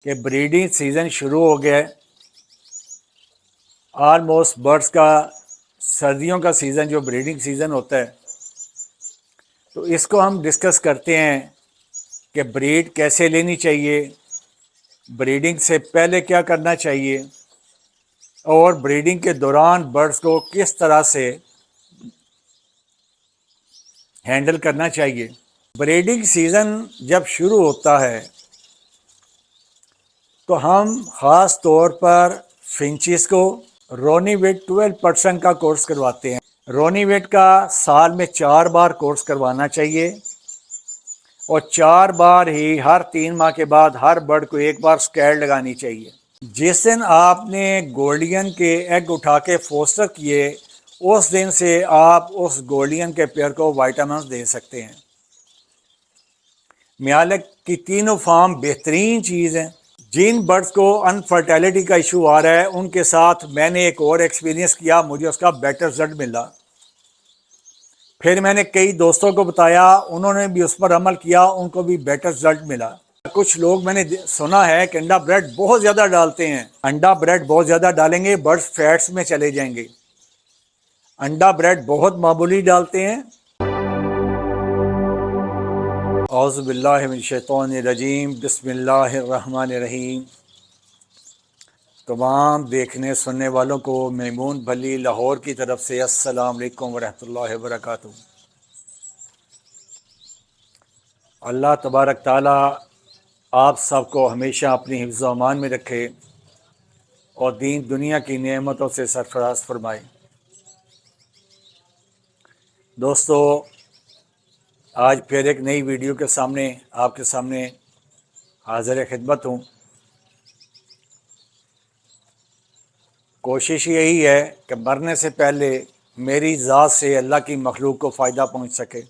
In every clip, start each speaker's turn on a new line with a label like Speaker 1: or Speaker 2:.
Speaker 1: कि breeding season शुरू हो गया है। आलमोस्ट बर्ड्स का सर्दियों का सीज़न जो ब्रीडिंग सीज़न होता है, तो इसको हम डिस्कस करते हैं कि ब्रीड कैसे लेनी चाहिए, ब्रीडिंग से पहले क्या करना चाहिए और ब्रीडिंग के दौरान बर्ड्स को किस तरह से हैंडल करना चाहिए। ब्रीडिंग सीज़न जब शुरू होता है तो हम ख़ास तौर पर फिंचिस को रोनीवेट 12% का कोर्स करवाते हैं। रोनीवेट का साल में 4 बार कोर्स करवाना चाहिए और 4 बार ही हर 3 माह के बाद हर बर्ड को 1 बार स्कैड लगानी चाहिए। जिस दिन आपने गोल्डियन के एग उठा के फोस्टर किए उस दिन से आप उस गोल्डियन के पेयर को वाइटामिन दे सकते हैं। मियालक की तीनों फार्म बेहतरीन चीज़ हैं। जिन बर्ड्स को अनफर्टिलिटी का इशू आ रहा है उनके साथ मैंने एक और एक्सपीरियंस किया, मुझे उसका बेटर रिजल्ट मिला। फिर मैंने कई दोस्तों को बताया, उन्होंने भी उस पर अमल किया, उनको भी बेटर रिजल्ट मिला। कुछ लोग मैंने सुना है कि अंडा ब्रेड बहुत ज़्यादा डालते हैं। अंडा ब्रेड बहुत ज़्यादा डालेंगे बर्ड्स फैट्स में चले जाएंगे। अंडा ब्रेड बहुत मामूली डालते हैं। औज़ुबिल्लाहिमिनश्शैतानिर्रजीम, बिस्मिल्लाहिर्रहमानिर्रहीम। तमाम देखने सुनने वालों को मैमून भली लाहौर की तरफ से अस्सलाम वालेकुम वरहमतुल्लाहि वबरकातुहू। अल्लाह तबारक ताला आप सबको हमेशा अपनी हिफ्ज़ व अमान में रखे और दीन दुनिया की नेमतों से सरफराज फरमाए। दोस्तों, आज फिर एक नई वीडियो के सामने आपके सामने हाज़िर खिदमत हूँ। कोशिश यही है कि मरने से पहले मेरी ज़ात से अल्लाह की मखलूक को फ़ायदा पहुँच सके।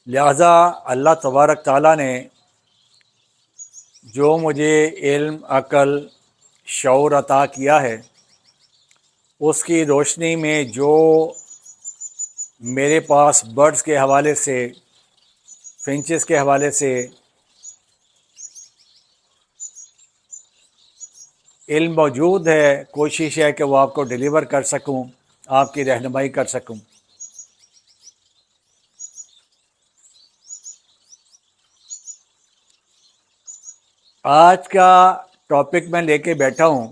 Speaker 1: लिहाजा अल्लाह तबारक ताला ने जो मुझे इल्म, अक़ल, शऊर अता किया है, उसकी रोशनी में जो मेरे पास बर्ड्स के हवाले से, फिंचेस के हवाले से इल्म मौजूद है, कोशिश है कि वो आपको डिलीवर कर सकूं, आपकी रहनुमाई कर सकूं। आज का टॉपिक मैं लेके बैठा हूं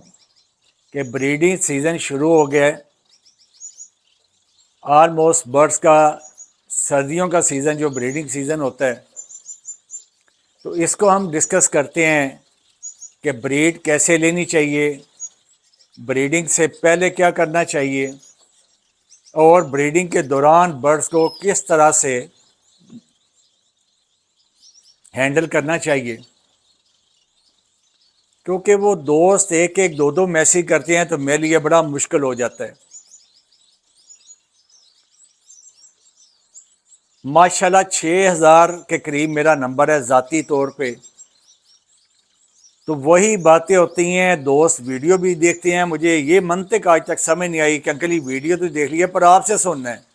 Speaker 1: कि ब्रीडिंग सीज़न शुरू हो गया है। आलमोस्ट बर्ड्स का सर्दियों का सीज़न जो ब्रीडिंग सीज़न होता है, तो इसको हम डिस्कस करते हैं कि ब्रीड कैसे लेनी चाहिए, ब्रीडिंग से पहले क्या करना चाहिए और ब्रीडिंग के दौरान बर्ड्स को किस तरह से हैंडल करना चाहिए। क्योंकि वो दोस्त एक एक दो दो मैसेज करते हैं तो मेरे लिए बड़ा मुश्किल हो जाता है। माशाल्लाह 6000 के करीब मेरा नंबर है ज़ाती तौर पे। तो वही बातें होती हैं, दोस्त वीडियो भी देखते हैं। मुझे ये मंतिक आज तक समझ नहीं आई कि अंकल ये वीडियो तो देख लिया पर आपसे सुनना है।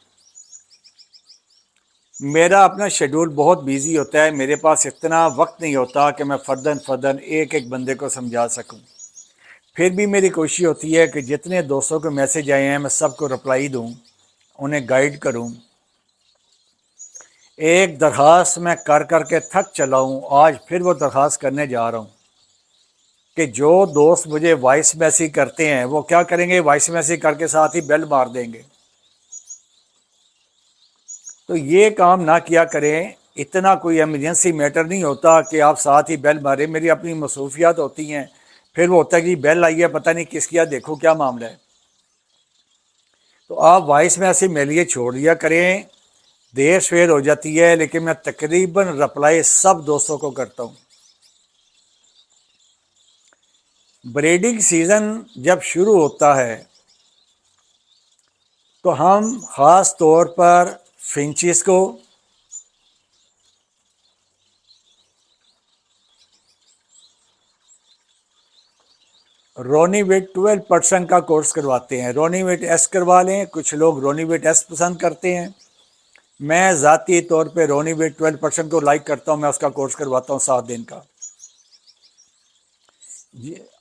Speaker 1: मेरा अपना शेड्यूल बहुत बिजी होता है, मेरे पास इतना वक्त नहीं होता कि मैं फ़र्दन एक एक बंदे को समझा सकूं। फिर भी मेरी कोशिश होती है कि जितने दोस्तों के मैसेज आए हैं मैं सबको रिप्लाई दूं, उन्हें गाइड करूं। एक दरख्वास्त मैं कर कर के थक चला हूं, आज फिर वो दरख्वास्त करने जा रहा हूं कि जो दोस्त मुझे वॉइस मैसेज करते हैं वो क्या करेंगे, वॉइस मैसेज करके साथ ही बेल मार देंगे। तो ये काम ना किया करें। इतना कोई एमरजेंसी मैटर नहीं होता कि आप साथ ही बेल मारें, मेरी अपनी मसरूफियात होती हैं। फिर वो होता है कि बेल आई है, पता नहीं किसकी है, देखो क्या मामला है। तो आप वॉइस मैसेज मेरे लिए छोड़ दिया करें। देर सवेर हो जाती है लेकिन मैं तकरीबन रिप्लाई सब दोस्तों को करता हूँ। ब्रीडिंग सीज़न जब शुरू होता है तो हम ख़ास तौर पर फिंचिस को रोनीवेट 12% का कोर्स करवाते हैं। रोनीवेट एस करवा लें, कुछ लोग रोनीवेट एस पसंद करते हैं, मैं ज़ाती तौर पे रोनीवेट 12% को लाइक करता हूँ, मैं उसका कोर्स करवाता हूँ 7 दिन का।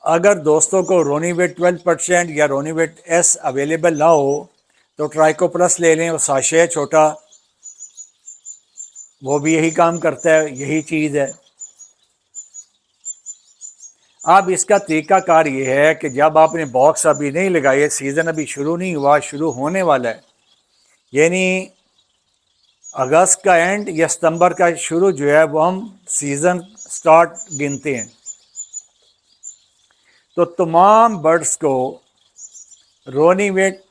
Speaker 1: अगर दोस्तों को रोनीवेट 12% या रोनीवेट एस अवेलेबल ना हो तो ट्राइको प्लस ले लें, वो साशे है छोटा, वो भी यही काम करता है, यही चीज़ है। अब इसका तरीकाकार ये है कि जब आपने बॉक्स अभी नहीं लगाए, सीज़न अभी शुरू नहीं हुआ, शुरू होने वाला है, यानी अगस्त का एंड या सितंबर का शुरू जो है वो हम सीज़न स्टार्ट गिनते हैं। तो तमाम बर्ड्स को रोनीवेट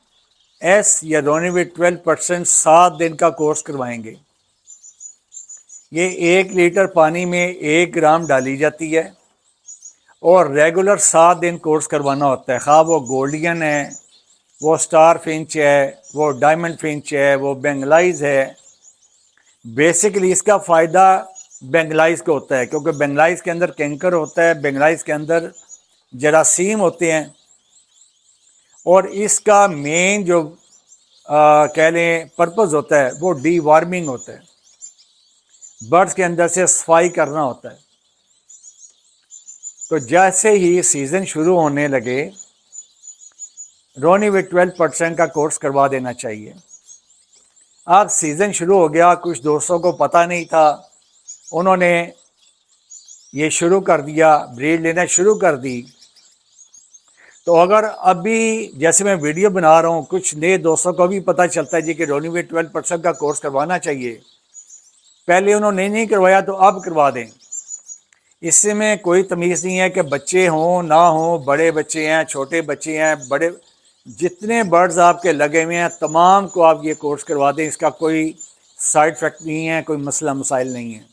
Speaker 1: एस या रोनीवेट 12% 7 दिन का कोर्स करवाएंगे। ये 1 लीटर पानी में 1 ग्राम डाली जाती है और रेगुलर 7 दिन कोर्स करवाना होता है। खा वो गोल्डियन है, वो स्टार फिंच है, वो डायमंड फिंच है, वो बेंगलाइज है। बेसिकली इसका फ़ायदा बेंगलाइज को होता है, क्योंकि बेंगलाइज के अंदर कैंकर होता है, बेंगलाइज के अंदर जरासीम होते हैं, और इसका मेन जो कह लें पर्पज़ होता है वो डी वार्मिंग होता है, बर्ड्स के अंदर से सफाई करना होता है। तो जैसे ही सीज़न शुरू होने लगे, रोनीवेट 12% का कोर्स करवा देना चाहिए। अब सीज़न शुरू हो गया, कुछ दोस्तों को पता नहीं था, उन्होंने ये शुरू कर दिया, ब्रीड लेना शुरू कर दी। तो अगर अभी जैसे मैं वीडियो बना रहा हूँ, कुछ नए दोस्तों को भी पता चलता है जी कि रोनीवेट 12% का कोर्स करवाना चाहिए, पहले उन्होंने नहीं करवाया तो अब करवा दें। इससे में कोई तमीज़ नहीं है कि बच्चे हों ना हों, बड़े बच्चे हैं, छोटे बच्चे हैं, बड़े जितने बर्ड्स आपके लगे हुए हैं तमाम को आप ये कोर्स करवा दें। इसका कोई साइड इफ़ेक्ट नहीं है, कोई मसला मसाइल नहीं है।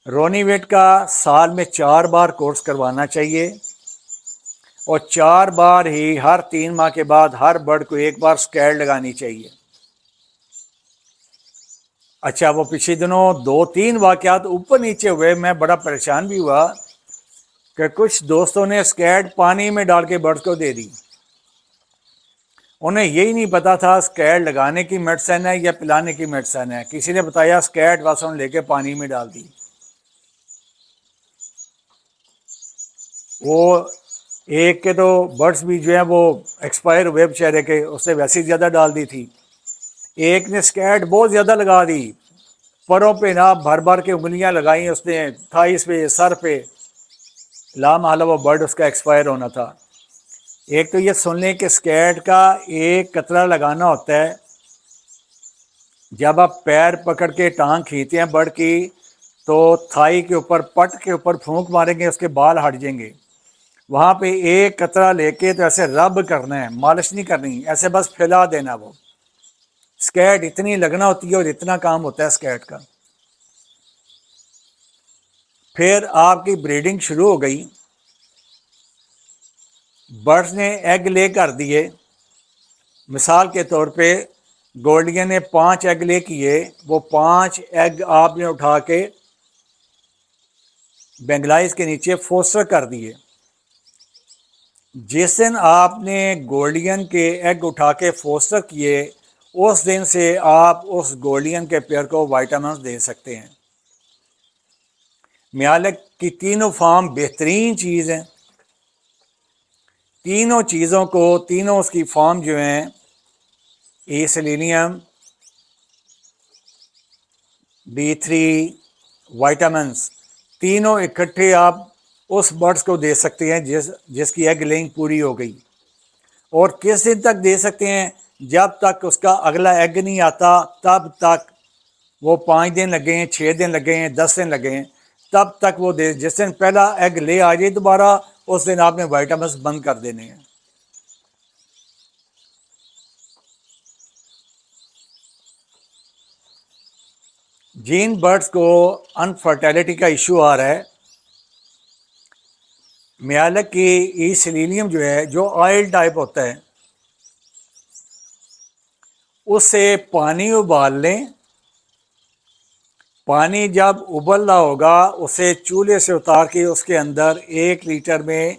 Speaker 1: रोनीवेट का साल में 4 बार कोर्स करवाना चाहिए और 4 बार ही हर 3 माह के बाद हर बर्ड को 1 बार स्कैड लगानी चाहिए। अच्छा, वो पिछले दिनों 2-3 वाक़यात ऊपर नीचे हुए, मैं बड़ा परेशान भी हुआ कि कुछ दोस्तों ने स्कैड पानी में डाल के बर्ड्स को दे दी। उन्हें यही नहीं पता था स्कैड लगाने की मेडिसिन है या पिलाने की मेडिसिन है। किसी ने बताया स्कैड, बस उन्होंने लेके पानी में डाल दी। वो एक के तो बर्ड्स भी जो है वो एक्सपायर हुए बेचारे के, उससे वैसे ही ज़्यादा डाल दी थी। एक ने स्कैड बहुत ज़्यादा लगा दी, परों पे ना भर भर के उंगलियां लगाई उसने, थाइस पे, सर पे, लामहला वो बर्ड उसका एक्सपायर होना था। एक तो ये सुन लें कि स्कैड का एक कतरा लगाना होता है, जब आप पैर पकड़ के टांग खींचते हैं बर्ड की तो थाई के ऊपर, पट के ऊपर फूंक मारेंगे, उसके बाल हट जाएंगे। वहाँ पे एक कतरा लेके तो ऐसे रब करना है, मालिश नहीं करनी, ऐसे बस फैला देना। वो स्कैड इतनी लगना होती है और इतना काम होता है स्कैड का। फिर आपकी ब्रीडिंग शुरू हो गई, बर्ड्स ने एग ले कर दिए। मिसाल के तौर पे गोल्डियन ने 5 एग ले किए, वो 5 एग आपने उठा के बेंगलाइज के नीचे फोस्टर कर दिए। जिस दिन आपने गोल्डियन के एग उठा के फोस्टर किए, उस दिन से आप उस गोल्डियन के पेयर को वाइटामिन दे सकते हैं। मियालक की तीनों फार्म बेहतरीन चीज़ हैं। तीनों चीज़ों को, तीनों उसकी फार्म जो हैं, ए सेलेनियम, D3, वाइटामिन्स, तीनों इकट्ठे आप उस बर्ड्स को दे सकते हैं जिसकी एग लेइंग पूरी हो गई। और किस दिन तक दे सकते हैं? जब तक उसका अगला एग नहीं आता तब तक। वो 5 दिन लगे हैं, 6 दिन लगे हैं, 10 दिन लगे हैं, तब तक वो दे। जिस दिन पहला एग ले आ जाए दोबारा, उस दिन आपने वाइटामिन्स बंद कर देने हैं। जिन बर्ड्स को अनफर्टिलिटी का इशू आ रहा है, मियालक की ई सेलेनियम जो है, जो ऑयल टाइप होता है, उससे पानी उबाल लें। पानी जब उबल रहा होगा, उसे चूल्हे से उतार के उसके अंदर 1 लीटर में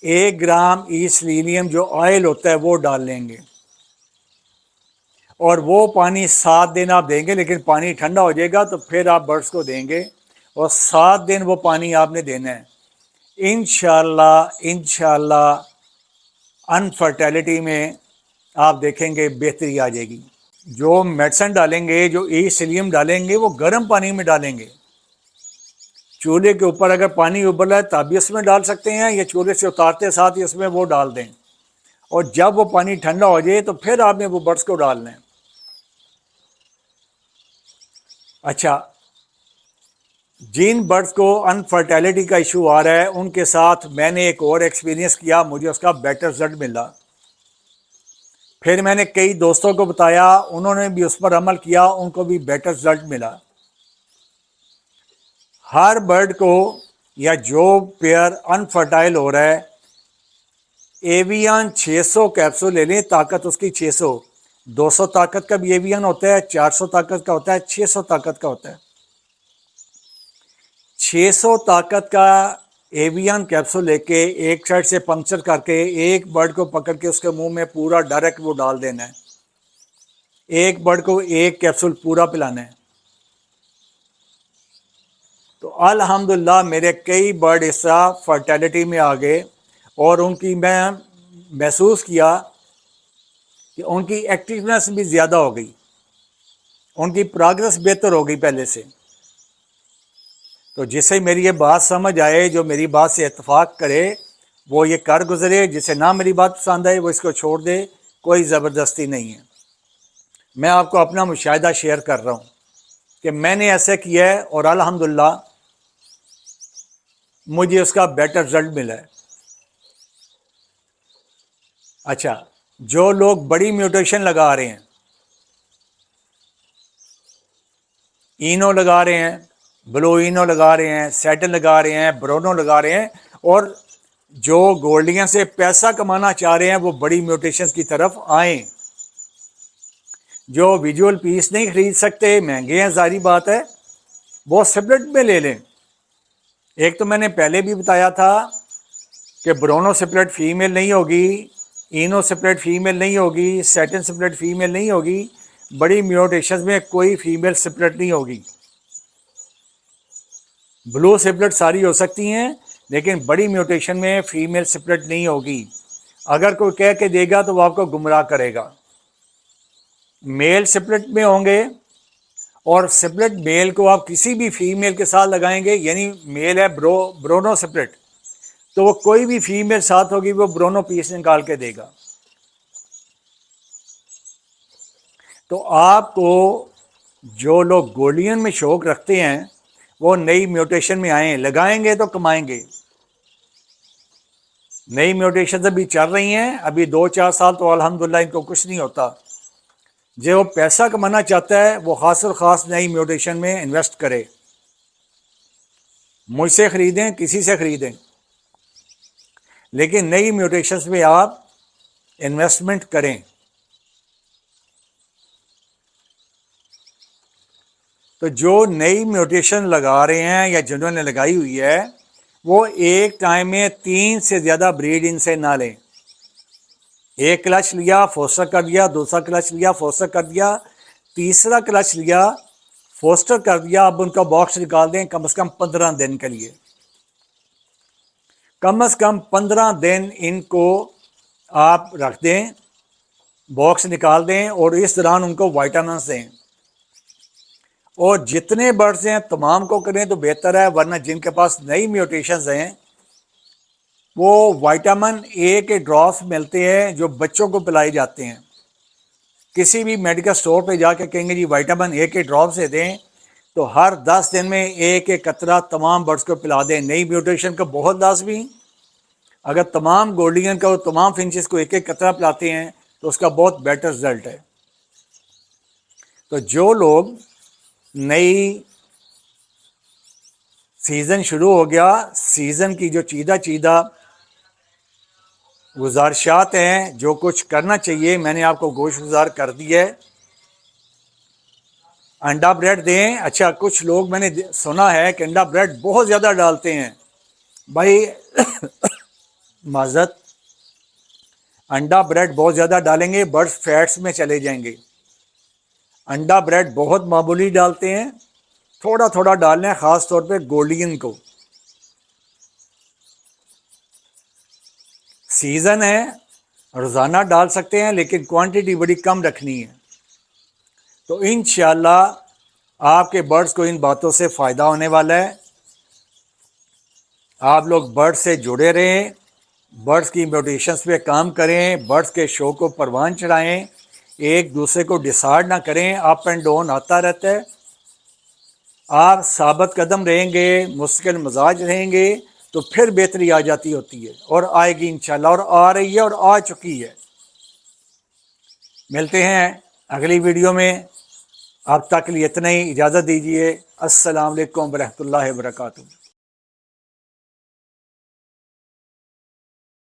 Speaker 1: 1 ग्राम ई सेलेनियम जो ऑयल होता है वो डाल लेंगे और वो पानी 7 दिन आप देंगे, लेकिन पानी ठंडा हो जाएगा तो फिर आप बर्ड्स को देंगे, और 7 दिन वो पानी आपने देना है। इंशाल्लाह अनफर्टेलिटी में आप देखेंगे बेहतरी आ जाएगी। जो मेडिसिन डालेंगे, जो ईसीलियम डालेंगे, वो गर्म पानी में डालेंगे। चूल्हे के ऊपर अगर पानी उबल है तब भी उसमें डाल सकते हैं, या चूल्हे से उतारते साथ ही उसमें वो डाल दें, और जब वो पानी ठंडा हो जाए तो फिर आपने वो बर्ड्स को डालना है। अच्छा, जिन बर्ड्स को अनफर्टेलिटी का इशू आ रहा है उनके साथ मैंने एक और एक्सपीरियंस किया, मुझे उसका बेटर रिजल्ट मिला। फिर मैंने कई दोस्तों को बताया, उन्होंने भी उस पर अमल किया, उनको भी बेटर रिजल्ट मिला। हर बर्ड को या जो पेयर अनफर्टाइल हो रहा है, एवियन 600 कैप्सूल ले लें, ताकत उसकी 600, 200 ताकत का भी एवियन होता है, 400 ताकत का होता है, 600 ताकत का होता है। 600 ताकत का एवियन कैप्सूल लेके एक साइड से पंक्चर करके एक बर्ड को पकड़ के उसके मुंह में पूरा डायरेक्ट वो डाल देना है। एक बर्ड को एक कैप्सूल पूरा पिलाना है। तो अल्हम्दुलिल्लाह मेरे कई बर्ड इस तरह फर्टिलिटी में आ गए, और उनकी मैं महसूस किया कि उनकी एक्टिवनेस भी ज़्यादा हो गई, उनकी प्रोग्रेस बेहतर हो गई पहले से। तो जिसे मेरी ये बात समझ आए, जो मेरी बात से इत्तेफाक करे, वो ये कर गुजरे। जिसे ना मेरी बात पसंद आए वो इसको छोड़ दे, कोई ज़बरदस्ती नहीं है। मैं आपको अपना मुशाहिदा शेयर कर रहा हूँ कि मैंने ऐसे किया है और अल्हम्दुलिल्लाह मुझे उसका बेटर रिजल्ट मिला है। अच्छा, जो लोग बड़ी म्यूटेशन लगा रहे हैं, इनो लगा रहे हैं, ब्लू इनो लगा रहे हैं, सैटन लगा रहे हैं, ब्रोनो लगा रहे हैं, और जो गोल्डियन से पैसा कमाना चाह रहे हैं वो बड़ी म्यूटेशंस की तरफ आए। जो विजुअल पीस नहीं खरीद सकते, महंगे हैं, जारी बात है, वो सेपरेट में ले लें। एक तो मैंने पहले भी बताया था कि ब्रोनो सेपरेट फीमेल नहीं होगी, इनो सेपरेट फीमेल नहीं होगी, सैटन सेपरेट फीमेल नहीं होगी, बड़ी म्यूटेशंस में कोई फीमेल सेपरेट नहीं होगी। ब्लू सेपरेट सारी हो सकती हैं, लेकिन बड़ी म्यूटेशन में फीमेल सेपरेट नहीं होगी। अगर कोई कह के देगा तो वो आपको गुमराह करेगा। मेल सेपरेट में होंगे, और सेपरेट मेल को आप किसी भी फीमेल के साथ लगाएंगे, यानी मेल है ब्रोनो सेपरेट, तो वो कोई भी फीमेल साथ होगी वो ब्रोनो पीस निकाल के देगा। तो आपको जो लोग गोल्डियन में शौक रखते हैं वो नई म्यूटेशन में आए, लगाएंगे तो कमाएंगे। नई म्यूटेशन अभी चल रही हैं, अभी 2-4 साल तो अल्हम्दुलिल्लाह इनको कुछ नहीं होता। जो वो पैसा कमाना चाहता है वो खास और ख़ास नई म्यूटेशन में इन्वेस्ट करे। मुझसे ख़रीदें, किसी से ख़रीदें, लेकिन नई म्यूटेशंस में आप इन्वेस्टमेंट करें। तो जो नई म्यूटेशन लगा रहे हैं या जिन्होंने लगाई हुई है, वो एक टाइम में 3 से ज़्यादा ब्रीड इनसे ना लें। एक क्लच लिया, फोस्टर कर दिया, दूसरा क्लच लिया, फोस्टर कर दिया, तीसरा क्लच लिया, फोस्टर कर दिया, अब उनका बॉक्स निकाल दें कम से कम 15 दिन के लिए। कम से कम 15 दिन इनको आप रख दें, बॉक्स निकाल दें, और इस दौरान उनको वाइटामिन दें। और जितने बर्ड्स हैं तमाम को करें तो बेहतर है, वरना जिनके पास नई म्यूटेशंस हैं वो विटामिन ए के ड्रॉप्स मिलते हैं जो बच्चों को पिलाए जाते हैं। किसी भी मेडिकल स्टोर पे जाके कहेंगे जी विटामिन ए के ड्रॉप्स दे दें, तो हर 10 दिन में एक एक कतरा तमाम बर्ड्स को पिला दें। नई म्यूटेशन का बहुत लाजमी, अगर तमाम गोल्डियन का और तमाम फिंचेस को एक एक कतरा पिलाते हैं तो उसका बहुत बेटर रिजल्ट है। तो जो लोग नई सीज़न शुरू हो गया, सीज़न की जो चीदा गुजारिशात हैं, जो कुछ करना चाहिए मैंने आपको गोश्त गुजार कर दिया है। अंडा ब्रेड दें। अच्छा, कुछ लोग मैंने सुना है कि अंडा ब्रेड बहुत ज़्यादा डालते हैं। भाई माजरत, अंडा ब्रेड बहुत ज़्यादा डालेंगे बर्ड्स फैट्स में चले जाएंगे। अंडा ब्रेड बहुत मामूली डालते हैं, थोड़ा थोड़ा डालना है, ख़ास तौर पे गोल्डन को। सीज़न है, रोज़ाना डाल सकते हैं, लेकिन क्वांटिटी बड़ी कम रखनी है। तो इंशाअल्लाह आपके बर्ड्स को इन बातों से फ़ायदा होने वाला है। आप लोग बर्ड्स से जुड़े रहें, बर्ड्स की म्यूटेशंस पे काम करें, बर्ड्स के शो को परवान चढ़ाएं, एक दूसरे को डिसाइड ना करें, अप एंड डाउन आता रहता है। आप साबित कदम रहेंगे, मुस्तकिल मिजाज रहेंगे, तो फिर बेहतरी आ जाती होती है और आएगी इंशाल्लाह, और आ रही है और आ चुकी है। मिलते हैं अगली वीडियो में, अब तक के लिए इतना ही, इजाज़त दीजिए। अस्सलाम वालेकुम व रहमतुल्लाहि व बरकातुहू।